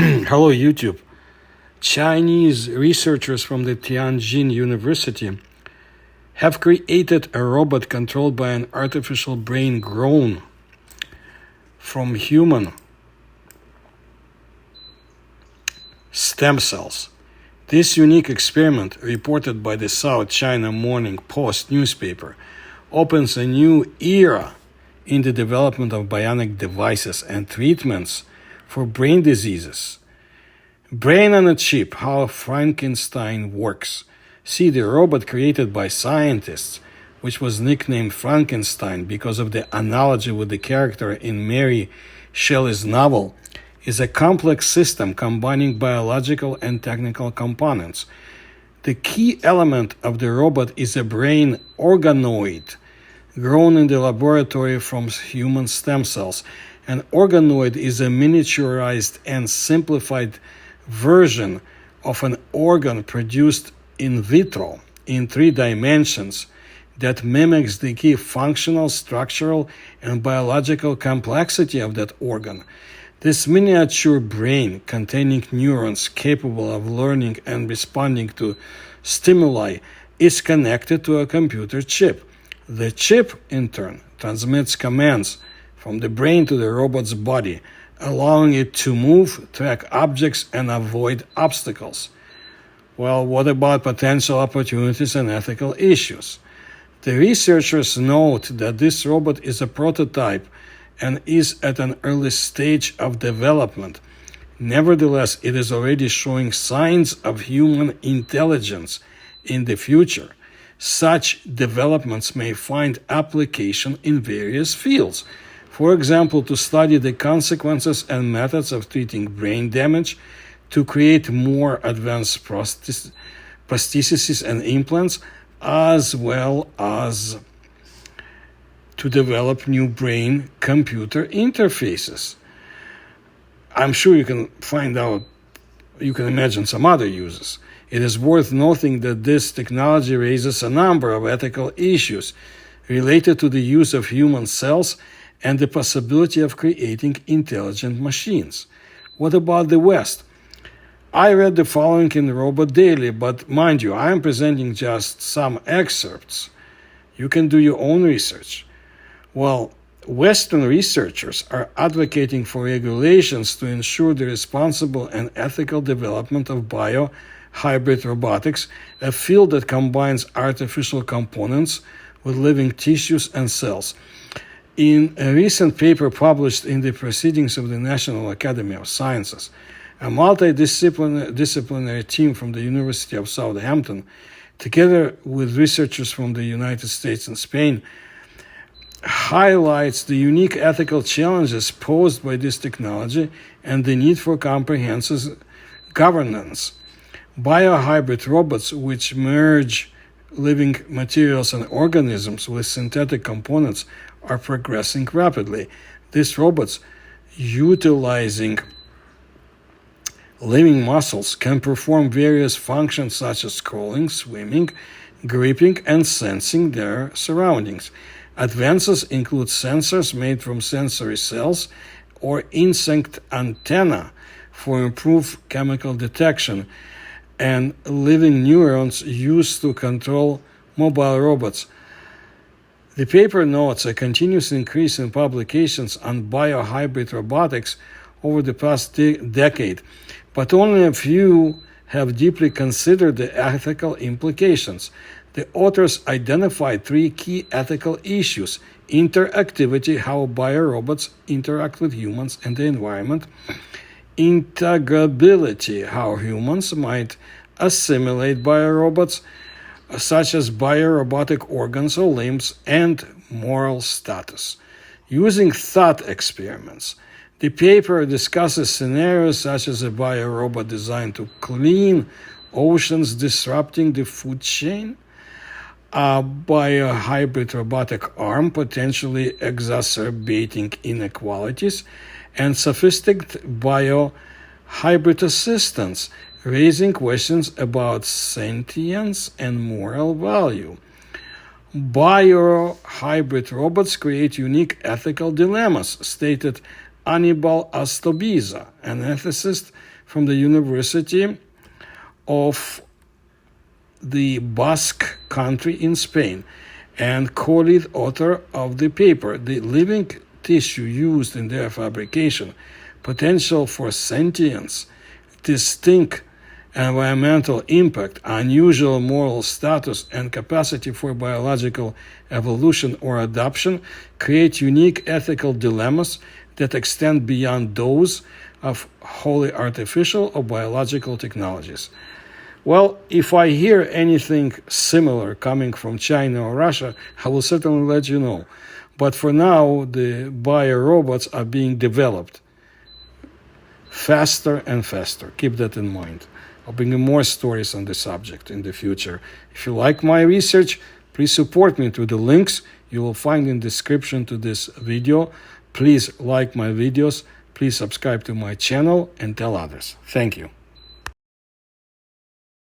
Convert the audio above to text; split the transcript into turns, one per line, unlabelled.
Hello, YouTube. Chinese researchers from the Tianjin University have created a robot controlled by an artificial brain grown from human stem cells. This unique experiment, reported by the South China Morning Post newspaper, opens a new era in the development of bionic devices and treatments for brain diseases. Brain on a chip, how Frankenstein works. See the robot created by scientists, which was nicknamed Frankenstein because of the analogy with the character in Mary Shelley's novel, is a complex system combining biological and technical components. The key element of the robot is a brain organoid grown in the laboratory from human stem cells. An organoid is a miniaturized and simplified version of an organ produced in vitro in 3 dimensions that mimics the key functional, structural, and biological complexity of that organ. This miniature brain, containing neurons capable of learning and responding to stimuli, is connected to a computer chip. The chip, in turn, transmits commands from the brain to the robot's body, allowing it to move, track objects, and avoid obstacles. Well, what about potential opportunities and ethical issues? The researchers note that this robot is a prototype and is at an early stage of development. Nevertheless, it is already showing signs of human intelligence in the future. Such developments may find application in various fields. For example, to study the consequences and methods of treating brain damage, to create more advanced prostheses and implants, as well as to develop new brain-computer interfaces. I'm sure you can imagine some other uses. It is worth noting that this technology raises a number of ethical issues related to the use of human cells and the possibility of creating intelligent machines. What about the West? I read the following in Robot Daily, but mind you, I am presenting just some excerpts. You can do your own research. Well, Western researchers are advocating for regulations to ensure the responsible and ethical development of biohybrid robotics, a field that combines artificial components with living tissues and cells. In a recent paper published in the Proceedings of the National Academy of Sciences, a multidisciplinary team from the University of Southampton, together with researchers from the United States and Spain, highlights the unique ethical challenges posed by this technology and the need for comprehensive governance. Biohybrid robots, which merge living materials and organisms with synthetic components, are progressing rapidly. These robots, utilizing living muscles, can perform various functions such as crawling, swimming, gripping, and sensing their surroundings. Advances include sensors made from sensory cells or insect antennae for improved chemical detection, and living neurons used to control mobile robots. The paper notes a continuous increase in publications on biohybrid robotics over the past decade, but only a few have deeply considered the ethical implications. The authors identified 3 key ethical issues: interactivity, how biorobots interact with humans and the environment; integrability, how humans might assimilate biorobots, such as biorobotic organs or limbs; and moral status. Using thought experiments, the paper discusses scenarios such as a biorobot designed to clean oceans, disrupting the food chain; a biohybrid robotic arm potentially exacerbating inequalities; and sophisticated biohybrid assistants, raising questions about sentience and moral value. Biohybrid robots create unique ethical dilemmas, stated Anibal Astobiza, an ethicist from the University of the Basque Country in Spain, and co-lead author of the paper. The living tissue used in their fabrication, potential for sentience, distinct environmental impact, unusual moral status, and capacity for biological evolution or adoption create unique ethical dilemmas that extend beyond those of wholly artificial or biological technologies. Well, if I hear anything similar coming from China or Russia, I will certainly let you know. But for now, the biorobots are being developed faster and faster. Keep that in mind. I'll bring you more stories on the subject in the future. If you like my research, please support me through the links you will find in the description to this video. Please like my videos, please subscribe to my channel, and tell others. Thank you.